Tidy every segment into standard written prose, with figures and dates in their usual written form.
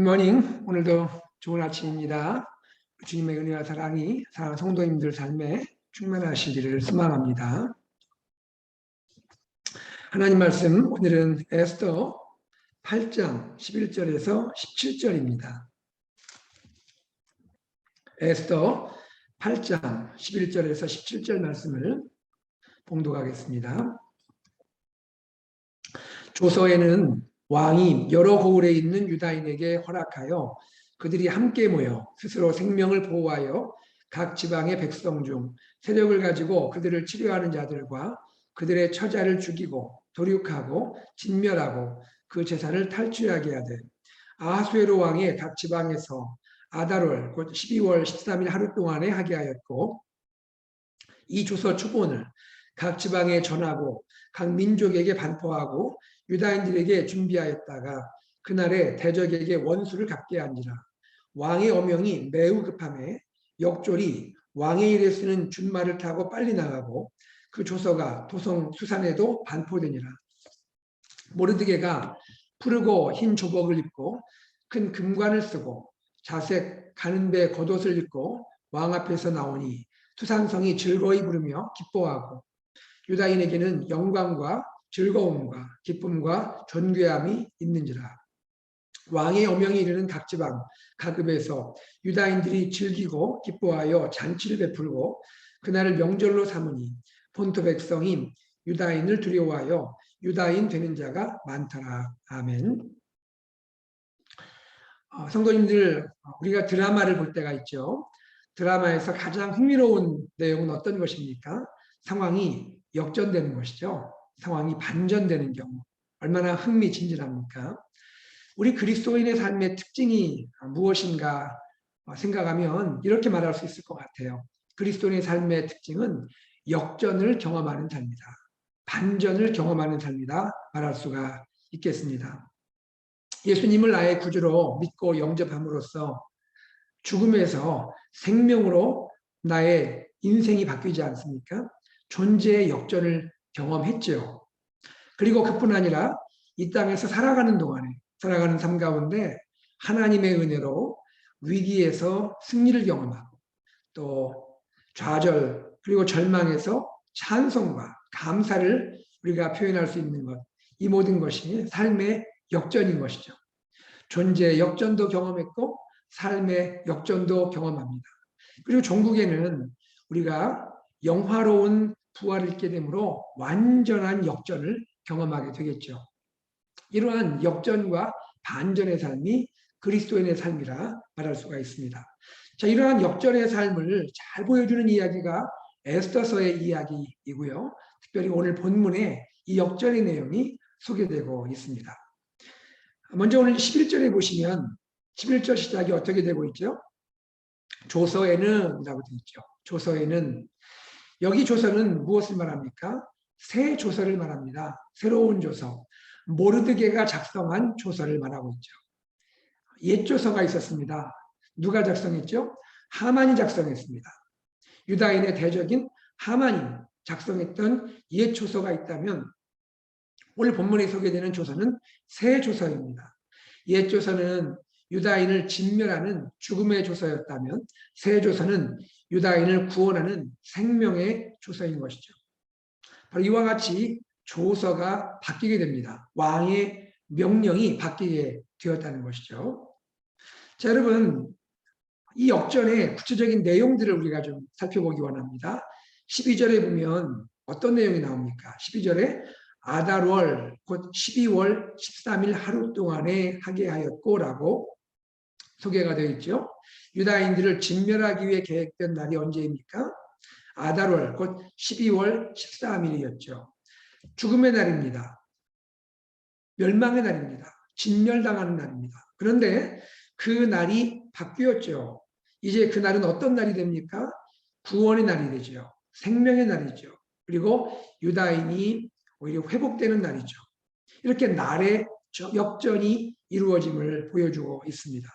굿모닝. 오늘도 좋은 아침입니다. 주님의 은혜와 사랑이 사랑하는 성도님들 삶에 충만하시기를 소망합니다. 하나님 말씀, 오늘은 에스더 8장 11절에서 17절입니다. 에스더 8장 11절에서 17절 말씀을 봉독하겠습니다. 조서에는 왕이 여러 고을에 있는 유다인에게 허락하여 그들이 함께 모여 스스로 생명을 보호하여 각 지방의 백성 중 세력을 가지고 그들을 치료하는 자들과 그들의 처자를 죽이고 도륙하고 진멸하고 그 재산을 탈취하게 하되 아하수에로 왕이 각 지방에서 아달월 곧 12월 13일 하루 동안에 하게 하였고, 이 조서 추본을 각 지방에 전하고 각 민족에게 반포하고 유다인들에게 준비하였다가 그날에 대적에게 원수를 갚게 한지라. 왕의 어명이 매우 급함에 역졸이 왕의 일에 쓰는 준말을 타고 빨리 나가고 그 조서가 도성 수산에도 반포되니라. 모르드게가 푸르고 흰 조복을 입고 큰 금관을 쓰고 자색 가는배 겉옷을 입고 왕 앞에서 나오니 수산성이 즐거이 부르며 기뻐하고 유다인에게는 영광과 즐거움과 기쁨과 존귀함이 있는지라. 왕의 어명이 이르는 각 지방 각읍에서 유다인들이 즐기고 기뻐하여 잔치를 베풀고 그날을 명절로 삼으니 본토 백성이 유다인을 두려워하여 유다인 되는 자가 많더라. 아멘. 성도님들, 우리가 드라마를 볼 때가 있죠. 드라마에서 가장 흥미로운 내용은 어떤 것입니까? 상황이 역전되는 것이죠. 상황이 반전되는 경우 얼마나 흥미진진합니까? 우리 그리스도인의 삶의 특징이 무엇인가 생각하면 이렇게 말할 수 있을 것 같아요. 그리스도인의 삶의 특징은 역전을 경험하는 삶이다. 반전을 경험하는 삶이다 말할 수가 있겠습니다. 예수님을 나의 구주로 믿고 영접함으로써 죽음에서 생명으로 나의 인생이 바뀌지 않습니까? 존재의 역전을 경험했죠. 그리고 그뿐 아니라 이 땅에서 살아가는 동안에 살아가는 삶 가운데 하나님의 은혜로 위기에서 승리를 경험하고 또 좌절 그리고 절망에서 찬송과 감사를 우리가 표현할 수 있는 것, 이 모든 것이 삶의 역전인 것이죠. 존재의 역전도 경험했고 삶의 역전도 경험합니다. 그리고 종국에는 우리가 영화로운 부활을 있게 되므로 완전한 역전을 경험하게 되겠죠. 이러한 역전과 반전의 삶이 그리스도인의 삶이라 말할 수가 있습니다. 자, 이러한 역전의 삶을 잘 보여주는 이야기가 에스더서의 이야기이고요. 특별히 오늘 본문에 이 역전의 내용이 소개되고 있습니다. 먼저 오늘 11절에 보시면 11절 시작이 어떻게 되고 있죠? 조서에는 라고 되어 있죠. 조서에는, 여기 조서는 무엇을 말합니까? 새 조서를 말합니다. 새로운 조서. 모르드게가 작성한 조서를 말하고 있죠. 옛 조서가 있었습니다. 누가 작성했죠? 하만이 작성했습니다. 유다인의 대적인 하만이 작성했던 옛 조서가 있다면 오늘 본문에 소개되는 조서는 새 조서입니다. 옛 조서는 유다인을 진멸하는 죽음의 조서였다면 새 조서는 유다인을 구원하는 생명의 조서인 것이죠. 바로 이와 같이 조서가 바뀌게 됩니다. 왕의 명령이 바뀌게 되었다는 것이죠. 자, 여러분, 이 역전의 구체적인 내용들을 우리가 좀 살펴보기 원합니다. 12절에 보면 어떤 내용이 나옵니까? 12절에 아달월 곧 12월 13일 하루 동안에 하게 하였고라고 소개가 되어 있죠. 유다인들을 진멸하기 위해 계획된 날이 언제입니까? 아달월 곧 12월 13일이었죠. 죽음의 날입니다. 멸망의 날입니다. 진멸당하는 날입니다. 그런데 그 날이 바뀌었죠. 이제 그 날은 어떤 날이 됩니까? 구원의 날이 되죠. 생명의 날이죠. 그리고 유다인이 오히려 회복되는 날이죠. 이렇게 날의 역전이 이루어짐을 보여주고 있습니다.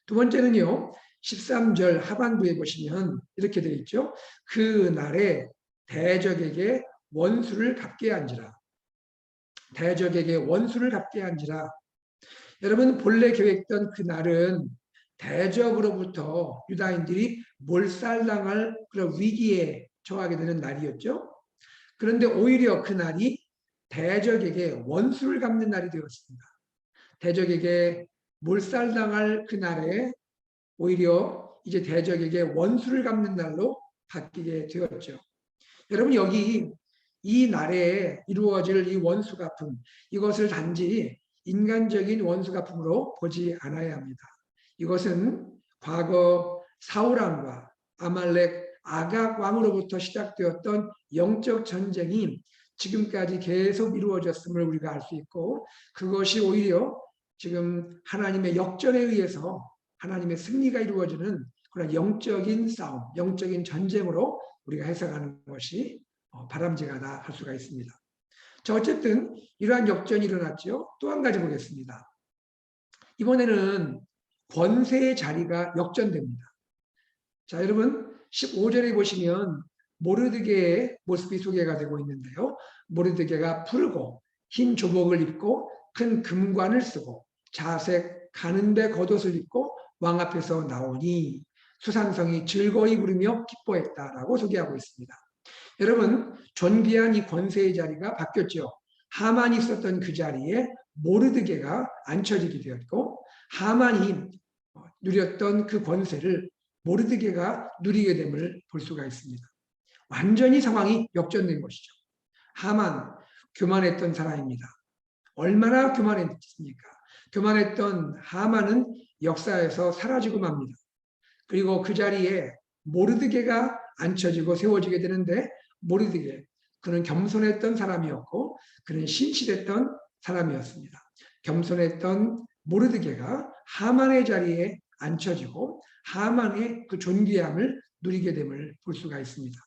두 번째는요. 13절 하반부에 보시면 이렇게 되어 있죠. 그 날에 대적에게 원수를 갚게 한지라. 대적에게 원수를 갚게 한지라. 여러분 본래 계획했던 그날은 대적으로부터 유다인들이 몰살당할 그런 위기에 처하게 되는 날이었죠. 그런데 오히려 그날이 대적에게 원수를 갚는 날이 되었습니다. 대적에게 몰살당할 그날에 오히려 이제 대적에게 원수를 갚는 날로 바뀌게 되었죠. 여러분 여기 이 날에 이루어질 이 원수 갚음, 이것을 단지 인간적인 원수 갚음으로 보지 않아야 합니다. 이것은 과거 사울왕과 아말렉 아각 왕으로부터 시작되었던 영적 전쟁이 지금까지 계속 이루어졌음을 우리가 알 수 있고, 그것이 오히려 지금 하나님의 역전에 의해서 하나님의 승리가 이루어지는 그런 영적인 싸움, 영적인 전쟁으로 우리가 해석하는 것이 바람직하다 할 수가 있습니다. 자, 어쨌든 이러한 역전이 일어났죠. 또 한 가지 보겠습니다. 이번에는 권세의 자리가 역전됩니다. 자, 여러분 15절에 보시면 모르드게의 모습이 소개가 되고 있는데요. 모르드게가 푸르고 흰 조복을 입고 큰 금관을 쓰고 자색 가는데 겉옷을 입고 왕 앞에서 나오니 수산성이 즐거이 부르며 기뻐했다라고 소개하고 있습니다. 여러분 존귀한 이 권세의 자리가 바뀌었죠. 하만이 있었던 그 자리에 모르드게가 앉혀지게 되었고, 하만이 누렸던 그 권세를 모르드게가 누리게 됨을 볼 수가 있습니다. 완전히 상황이 역전된 것이죠. 하만, 교만했던 사람입니다. 얼마나 교만했습니까? 교만했던 하만은 역사에서 사라지고 맙니다. 그리고 그 자리에 모르드게가 앉혀지고 세워지게 되는데, 모르드게, 그는 겸손했던 사람이었고 그는 신실했던 사람이었습니다. 겸손했던 모르드게가 하만의 자리에 앉혀지고 하만의 그 존귀함을 누리게 됨을 볼 수가 있습니다.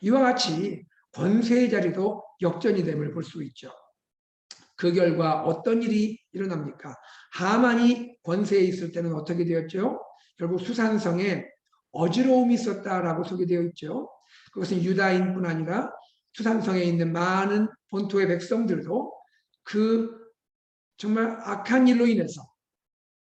이와 같이 권세의 자리도 역전이 됨을 볼 수 있죠. 그 결과 어떤 일이 일어납니까? 하만이 권세에 있을 때는 어떻게 되었죠? 결국 수산성에 어지러움이 있었다라고 소개되어 있죠. 그것은 유다인뿐 아니라 수산성에 있는 많은 본토의 백성들도 그 정말 악한 일로 인해서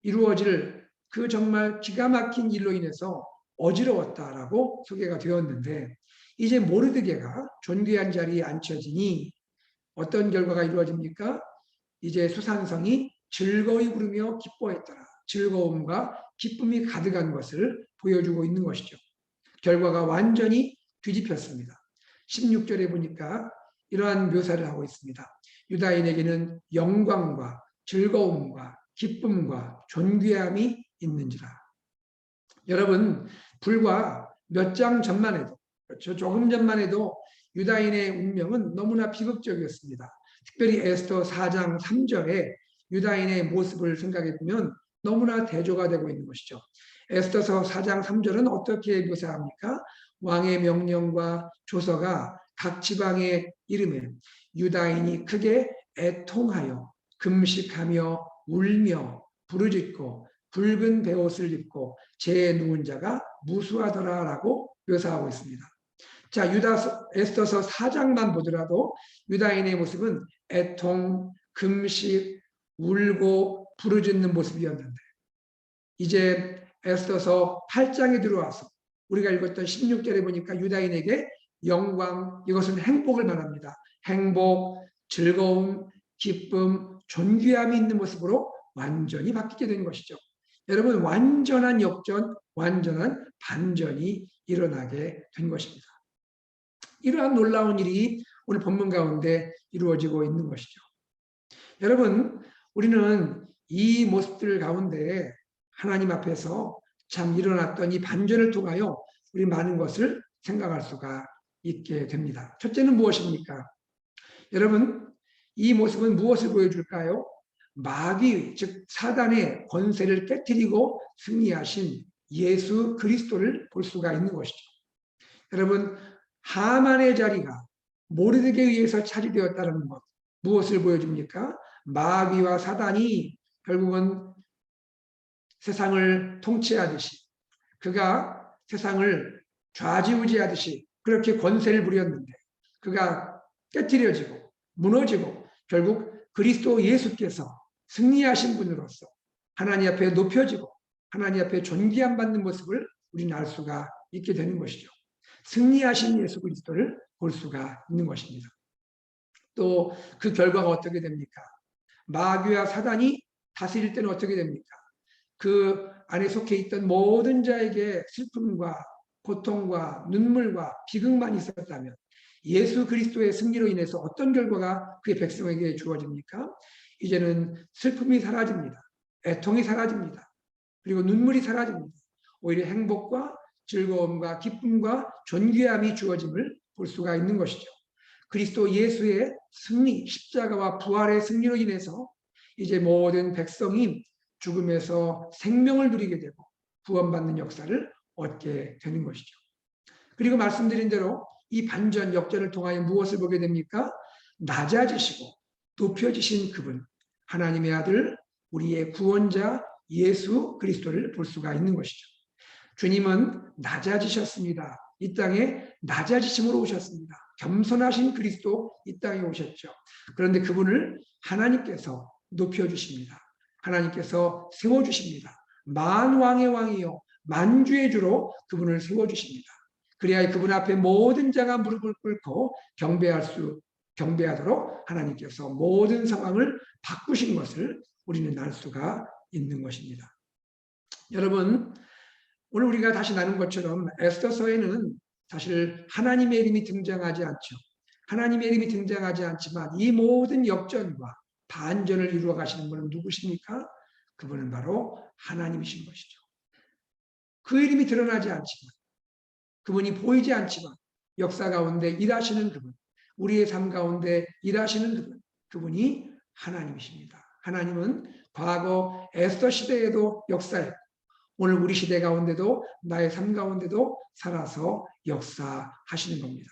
이루어질 그 정말 기가 막힌 일로 인해서 어지러웠다라고 소개가 되었는데, 이제 모르드게가 존귀한 자리에 앉혀지니 어떤 결과가 이루어집니까? 이제 수산성이 즐거이 부르며 기뻐했더라. 즐거움과 기쁨이 가득한 것을 보여주고 있는 것이죠. 결과가 완전히 뒤집혔습니다. 16절에 보니까 이러한 묘사를 하고 있습니다. 유다인에게는 영광과 즐거움과 기쁨과 존귀함이 있는지라. 여러분 불과 몇 장 전만 해도, 그렇죠, 조금 전만 해도 유다인의 운명은 너무나 비극적이었습니다. 특별히 에스더 4장 3절에 유다인의 모습을 생각해 보면 너무나 대조가 되고 있는 것이죠. 에스더서 4장 3절은 어떻게 묘사합니까? 왕의 명령과 조서가 각 지방에 이르매 유다인이 크게 애통하여 금식하며 울며 부르짖고 붉은 베옷을 입고 재에 누운 자가 무수하더라라고 묘사하고 있습니다. 자, 에스더서 4장만 보더라도 유다인의 모습은 애통, 금식, 울고 부르짖는 모습이었는데, 이제 에스더서 8장에 들어와서 우리가 읽었던 16절에 보니까 유다인에게 영광, 이것은 행복을 말합니다. 행복, 즐거움, 기쁨, 존귀함이 있는 모습으로 완전히 바뀌게 된 것이죠. 여러분 완전한 역전, 완전한 반전이 일어나게 된 것입니다. 이러한 놀라운 일이 오늘 본문 가운데 이루어지고 있는 것이죠. 여러분 우리는 이 모습들 가운데 하나님 앞에서 참 일어났던 이 반전을 통하여 우리 많은 것을 생각할 수가 있게 됩니다. 첫째는 무엇입니까? 여러분 이 모습은 무엇을 보여줄까요? 마귀 즉 사단의 권세를 깨뜨리고 승리하신 예수 그리스도를 볼 수가 있는 것이죠. 여러분 하만의 자리가 모르드게에 의해서 차지되었다는 것, 무엇을 보여줍니까? 마귀와 사단이 결국은 세상을 통치하듯이, 그가 세상을 좌지우지하듯이 그렇게 권세를 부렸는데 그가 깨뜨려지고 무너지고 결국 그리스도 예수께서 승리하신 분으로서 하나님 앞에 높여지고 하나님 앞에 존귀함 받는 모습을 우리는 알 수가 있게 되는 것이죠. 승리하신 예수 그리스도를 볼 수가 있는 것입니다. 또 그 결과가 어떻게 됩니까? 마귀와 사단이 다스릴 때는 어떻게 됩니까? 그 안에 속해 있던 모든 자에게 슬픔과 고통과 눈물과 비극만 있었다면 예수 그리스도의 승리로 인해서 어떤 결과가 그의 백성에게 주어집니까? 이제는 슬픔이 사라집니다. 애통이 사라집니다. 그리고 눈물이 사라집니다. 오히려 행복과 즐거움과 기쁨과 존귀함이 주어짐을 볼 수가 있는 것이죠. 그리스도 예수의 승리, 십자가와 부활의 승리로 인해서 이제 모든 백성이 죽음에서 생명을 누리게 되고 구원받는 역사를 얻게 되는 것이죠. 그리고 말씀드린 대로 이 반전, 역전을 통하여 무엇을 보게 됩니까? 낮아지시고 높여지신 그분, 하나님의 아들, 우리의 구원자 예수 그리스도를 볼 수가 있는 것이죠. 주님은 낮아지셨습니다. 이 땅에 낮아지심으로 오셨습니다. 겸손하신 그리스도 이 땅에 오셨죠. 그런데 그분을 하나님께서 높여주십니다. 하나님께서 세워주십니다. 만왕의 왕이요 만주의 주로 그분을 세워주십니다. 그래야 그분 앞에 모든 자가 무릎을 꿇고 경배하도록 하나님께서 모든 상황을 바꾸신 것을 우리는 알 수가 있는 것입니다. 여러분, 오늘 우리가 다시 나눈 것처럼 에스더서에는 사실 하나님의 이름이 등장하지 않죠. 하나님의 이름이 등장하지 않지만 이 모든 역전과 반전을 이루어 가시는 분은 누구십니까? 그분은 바로 하나님이신 것이죠. 그 이름이 드러나지 않지만, 그분이 보이지 않지만 역사 가운데 일하시는 그분, 우리의 삶 가운데 일하시는 그분, 그분이 하나님이십니다. 하나님은 과거 에스더 시대에도 역사했고 오늘 우리 시대 가운데도 나의 삶 가운데도 살아서 역사하시는 겁니다.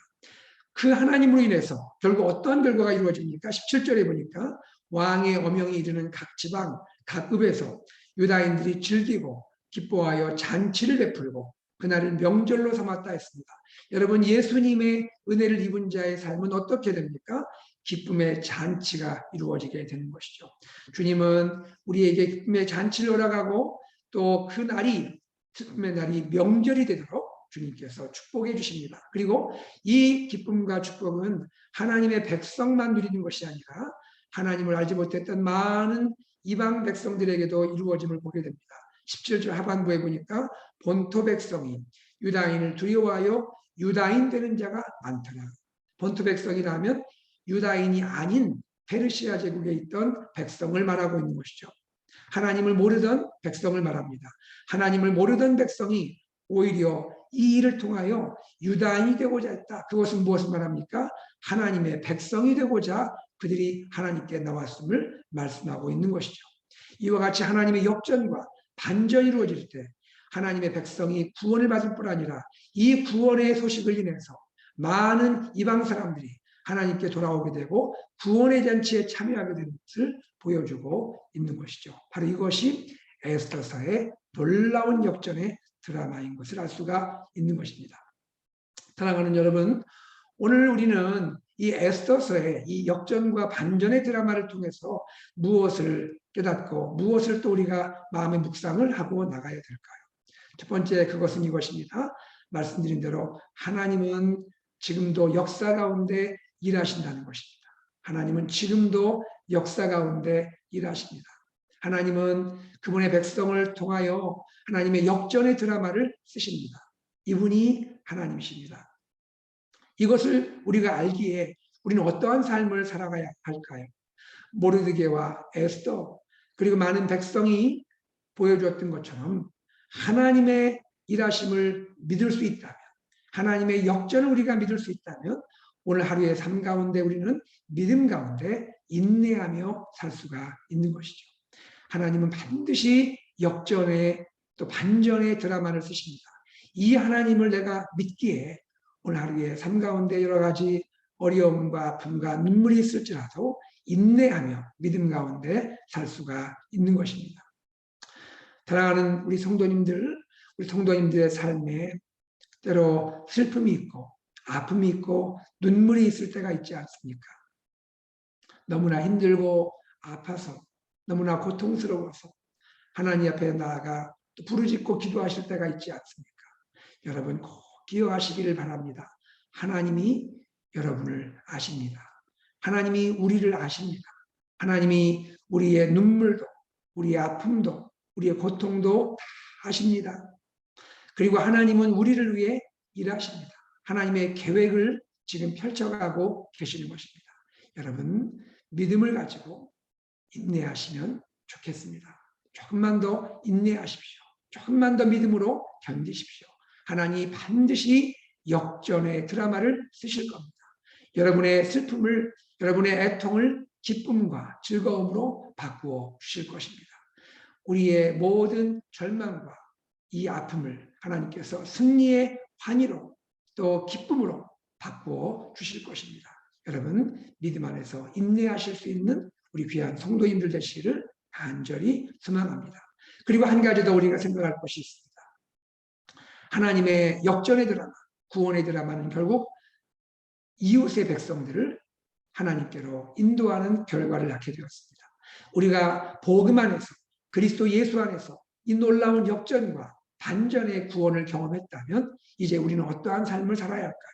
그 하나님으로 인해서 결국 어떤 결과가 이루어집니까? 17절에 보니까 왕의 어명이 이르는 각 지방, 각 읍에서 유다인들이 즐기고 기뻐하여 잔치를 베풀고 그날을 명절로 삼았다 했습니다. 여러분, 예수님의 은혜를 입은 자의 삶은 어떻게 됩니까? 기쁨의 잔치가 이루어지게 되는 것이죠. 주님은 우리에게 기쁨의 잔치를 허락하고 또 그 날이, 기쁨의 날이 명절이 되도록 주님께서 축복해 주십니다. 그리고 이 기쁨과 축복은 하나님의 백성만 누리는 것이 아니라 하나님을 알지 못했던 많은 이방 백성들에게도 이루어짐을 보게 됩니다. 17절 하반부에 보니까 본토 백성이 유다인을 두려워하여 유다인 되는 자가 많더라. 본토 백성이라면 유다인이 아닌 페르시아 제국에 있던 백성을 말하고 있는 것이죠. 하나님을 모르던 백성을 말합니다. 하나님을 모르던 백성이 오히려 이 일을 통하여 유다인이 되고자 했다. 그것은 무엇을 말합니까? 하나님의 백성이 되고자 그들이 하나님께 나왔음을 말씀하고 있는 것이죠. 이와 같이 하나님의 역전과 반전이 이루어질 때 하나님의 백성이 구원을 받을 뿐 아니라 이 구원의 소식을 인해서 많은 이방 사람들이 하나님께 돌아오게 되고 구원의 잔치에 참여하게 되는 것을 보여주고 있는 것이죠. 바로 이것이 에스더서의 놀라운 역전의 드라마인 것을 알 수가 있는 것입니다. 사랑하는 여러분, 오늘 우리는 이 에스더서의 이 역전과 반전의 드라마를 통해서 무엇을 깨닫고 무엇을 또 우리가 마음의 묵상을 하고 나가야 될까요? 첫 번째, 그것은 이것입니다. 말씀드린 대로 하나님은 지금도 역사 가운데 일하신다는 것입니다. 하나님은 지금도 역사 가운데 일하십니다. 하나님은 그분의 백성을 통하여 하나님의 역전의 드라마를 쓰십니다. 이분이 하나님이십니다. 이것을 우리가 알기에 우리는 어떠한 삶을 살아가야 할까요? 모르드게와 에스더 그리고 많은 백성이 보여주었던 것처럼 하나님의 일하심을 믿을 수 있다면, 하나님의 역전을 우리가 믿을 수 있다면 오늘 하루의 삶 가운데 우리는 믿음 가운데 인내하며 살 수가 있는 것이죠. 하나님은 반드시 역전의 또 반전의 드라마를 쓰십니다. 이 하나님을 내가 믿기에 오늘 하루의 삶 가운데 여러 가지 어려움과 아픔과 눈물이 있을지라도 인내하며 믿음 가운데 살 수가 있는 것입니다. 사랑하는 우리 성도님들의 삶에 때로 슬픔이 있고 아픔이 있고 눈물이 있을 때가 있지 않습니까? 너무나 힘들고 아파서 너무나 고통스러워서 하나님 앞에 나아가 또 부르짖고 기도하실 때가 있지 않습니까? 여러분 꼭 기억하시기를 바랍니다. 하나님이 여러분을 아십니다. 하나님이 우리를 아십니다. 하나님이 우리의 눈물도, 우리의 아픔도, 우리의 고통도 다 아십니다. 그리고 하나님은 우리를 위해 일하십니다. 하나님의 계획을 지금 펼쳐가고 계시는 것입니다. 여러분 믿음을 가지고 인내하시면 좋겠습니다. 조금만 더 인내하십시오. 조금만 더 믿음으로 견디십시오. 하나님이 반드시 역전의 드라마를 쓰실 겁니다. 여러분의 슬픔을, 여러분의 애통을 기쁨과 즐거움으로 바꾸어 주실 것입니다. 우리의 모든 절망과 이 아픔을 하나님께서 승리의 환희로 또 기쁨으로 바꾸어 주실 것입니다. 여러분 믿음 안에서 인내하실 수 있는 우리 귀한 성도님들 되시기를 간절히 소망합니다. 그리고 한 가지 더 우리가 생각할 것이 있습니다. 하나님의 역전의 드라마, 구원의 드라마는 결국 이웃의 백성들을 하나님께로 인도하는 결과를 낳게 되었습니다. 우리가 복음 안에서 그리스도 예수 안에서 이 놀라운 역전과 반전의 구원을 경험했다면 이제 우리는 어떠한 삶을 살아야 할까요?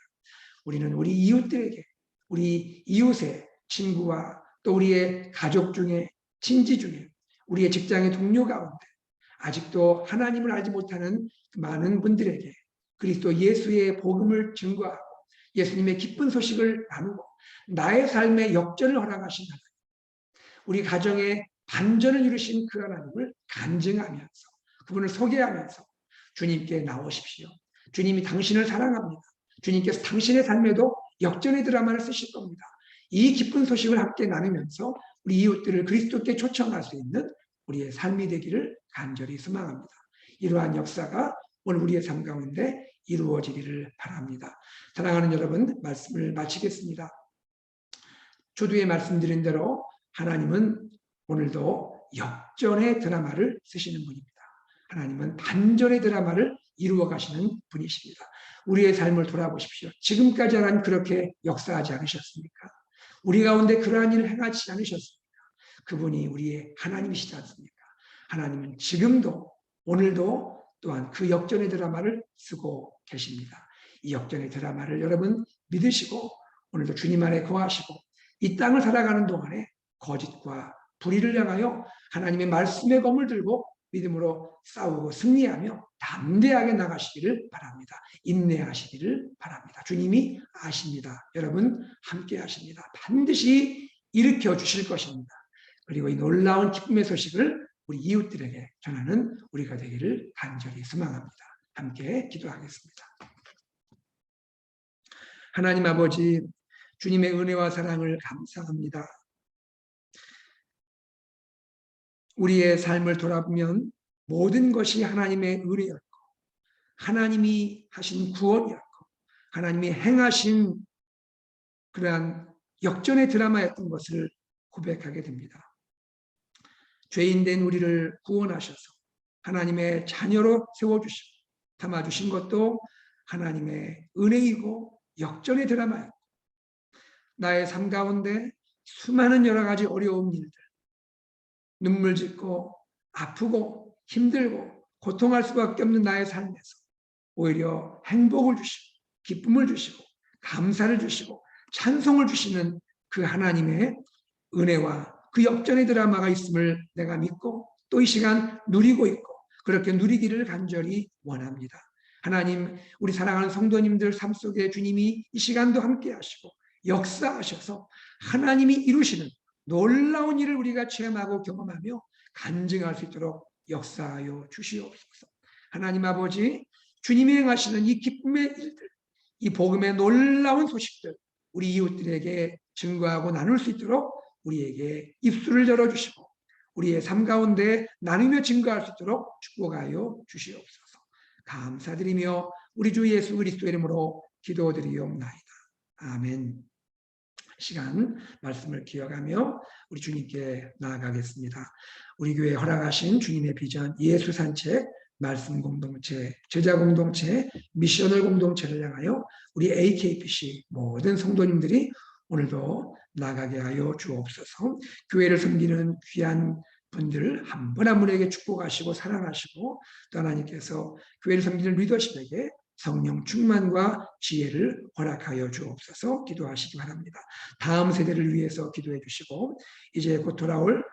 우리는 우리 이웃들에게, 우리 이웃의 친구와 또 우리의 가족 중에, 친지 중에, 우리의 직장의 동료 가운데 아직도 하나님을 알지 못하는 많은 분들에게 그리스도 예수의 복음을 증거하고 예수님의 기쁜 소식을 나누고 나의 삶의 역전을 허락하신 하나님, 우리 가정에 반전을 이루신 그 하나님을 간증하면서 그분을 소개하면서 주님께 나오십시오. 주님이 당신을 사랑합니다. 주님께서 당신의 삶에도 역전의 드라마를 쓰실 겁니다. 이 기쁜 소식을 함께 나누면서 우리 이웃들을 그리스도께 초청할 수 있는 우리의 삶이 되기를 간절히 소망합니다. 이러한 역사가 오늘 우리의 삶 가운데 이루어지기를 바랍니다. 사랑하는 여러분, 말씀을 마치겠습니다. 초두에 말씀드린 대로 하나님은 오늘도 역전의 드라마를 쓰시는 분입니다. 하나님은 반전의 드라마를 이루어 가시는 분이십니다. 우리의 삶을 돌아보십시오. 지금까지 하나님 그렇게 역사하지 않으셨습니까? 우리 가운데 그러한 일을 행하지 않으셨습니까? 그분이 우리의 하나님이시지 않습니까? 하나님은 지금도 오늘도 또한 그 역전의 드라마를 쓰고 계십니다. 이 역전의 드라마를 여러분 믿으시고 오늘도 주님 안에 거하시고 이 땅을 살아가는 동안에 거짓과 불의를 향하여 하나님의 말씀의 검을 들고 믿음으로 싸우고 승리하며 담대하게 나가시기를 바랍니다. 인내하시기를 바랍니다. 주님이 아십니다. 여러분 함께 하십니다. 반드시 일으켜 주실 것입니다. 그리고 이 놀라운 기쁨의 소식을 우리 이웃들에게 전하는 우리가 되기를 간절히 소망합니다. 함께 기도하겠습니다. 하나님 아버지, 주님의 은혜와 사랑을 감사합니다. 우리의 삶을 돌아보면 모든 것이 하나님의 은혜였고 하나님이 하신 구원이었고 하나님이 행하신 그러한 역전의 드라마였던 것을 고백하게 됩니다. 죄인된 우리를 구원하셔서 하나님의 자녀로 세워주시고 담아주신 것도 하나님의 은혜이고 역전의 드라마였고 나의 삶 가운데 수많은 여러 가지 어려운 일들, 눈물 짓고 아프고 힘들고 고통할 수밖에 없는 나의 삶에서 오히려 행복을 주시고 기쁨을 주시고 감사를 주시고 찬송을 주시는 그 하나님의 은혜와 그 역전의 드라마가 있음을 내가 믿고 또 이 시간 누리고 있고 그렇게 누리기를 간절히 원합니다. 하나님, 우리 사랑하는 성도님들 삶 속에 주님이 이 시간도 함께 하시고 역사하셔서 하나님이 이루시는 놀라운 일을 우리가 체험하고 경험하며 간증할 수 있도록 역사하여 주시옵소서. 하나님 아버지, 주님이 행하시는 이 기쁨의 일들, 이 복음의 놀라운 소식들 우리 이웃들에게 증거하고 나눌 수 있도록 우리에게 입술을 열어주시고 우리의 삶 가운데 나누며 증거할 수 있도록 축복하여 주시옵소서. 감사드리며 우리 주 예수 그리스도 이름으로 기도드리옵나이다. 아멘. 시간 말씀을 기억하며 우리 주님께 나아가겠습니다. 우리 교회에 허락하신 주님의 비전 예수 산책 말씀 공동체, 제자 공동체, 미셔널 공동체를 향하여 우리 AKPC 모든 성도님들이 오늘도 나가게 하여 주옵소서. 교회를 섬기는 귀한 분들 한 분 한 분에게 축복하시고 사랑하시고 또 하나님께서 교회를 섬기는 리더십에게 성령 충만과 지혜를 허락하여 주옵소서 기도하시기 바랍니다. 다음 세대를 위해서 기도해 주시고 이제 곧 돌아올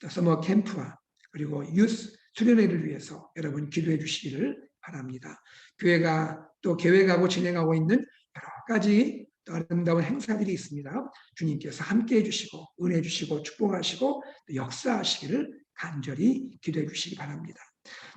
서머 캠프와 그리고 유스 수련회를 위해서 여러분 기도해 주시기를 바랍니다. 교회가 또 계획하고 진행하고 있는 여러 가지 또 아름다운 행사들이 있습니다. 주님께서 함께해 주시고 은혜 주시고 축복하시고 역사하시기를 간절히 기도해 주시기 바랍니다.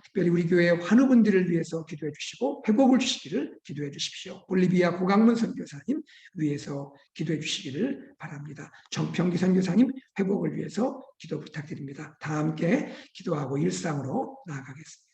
특별히 우리 교회 환우분들을 위해서 기도해 주시고 회복을 주시기를 기도해 주십시오. 볼리비아 고강문 선교사님 위해서 기도해 주시기를 바랍니다. 정평기 선교사님 회복을 위해서 기도 부탁드립니다. 다 함께 기도하고 일상으로 나아가겠습니다.